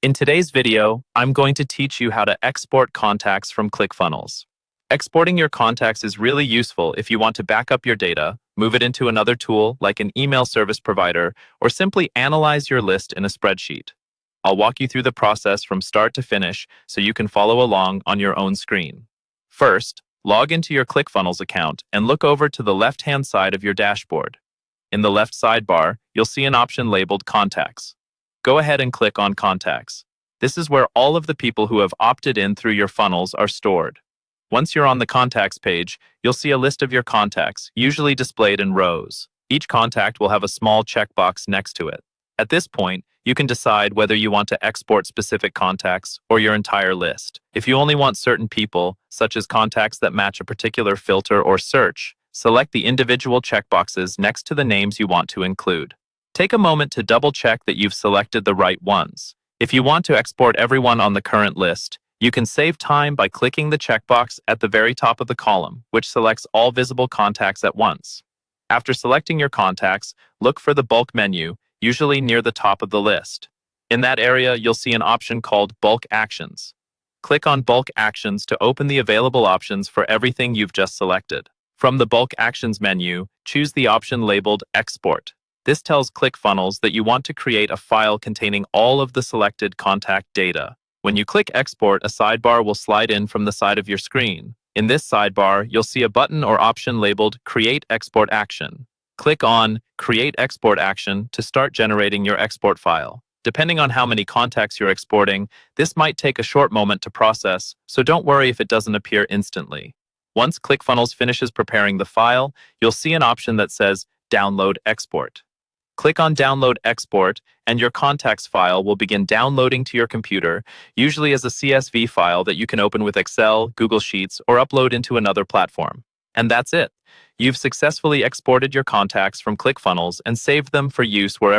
In today's video, I'm going to teach you how to export contacts from Clickfunnels. Exporting your contacts is really useful if you want to back up your data, move it into another tool like an email service provider, or simply analyze your list in a spreadsheet. I'll walk you through the process from start to finish so you can follow along on your own screen. First, log into your Clickfunnels account and look over to the left-hand side of your dashboard. In the left sidebar, you'll see an option labeled Contacts. Go ahead and click on Contacts. This is where all of the people who have opted in through your funnels are stored. Once you're on the Contacts page, you'll see a list of your contacts, usually displayed in rows. Each contact will have a small checkbox next to it. At this point, you can decide whether you want to export specific contacts or your entire list. If you only want certain people, such as contacts that match a particular filter or search, select the individual checkboxes next to the names you want to include. Take a moment to double-check that you've selected the right ones. If you want to export everyone on the current list, you can save time by clicking the checkbox at the very top of the column, which selects all visible contacts at once. After selecting your contacts, look for the bulk menu, usually near the top of the list. In that area, you'll see an option called Bulk Actions. Click on Bulk Actions to open the available options for everything you've just selected. From the Bulk Actions menu, choose the option labeled Export. This tells Clickfunnels that you want to create a file containing all of the selected contact data. When you click Export, a sidebar will slide in from the side of your screen. In this sidebar, you'll see a button or option labeled Create Export Action. Click on Create Export Action to start generating your export file. Depending on how many contacts you're exporting, this might take a short moment to process, so don't worry if it doesn't appear instantly. Once Clickfunnels finishes preparing the file, you'll see an option that says Download Export. Click on Download Export, and your contacts file will begin downloading to your computer, usually as a CSV file that you can open with Excel, Google Sheets, or upload into another platform. And that's it. You've successfully exported your contacts from Clickfunnels and saved them for use wherever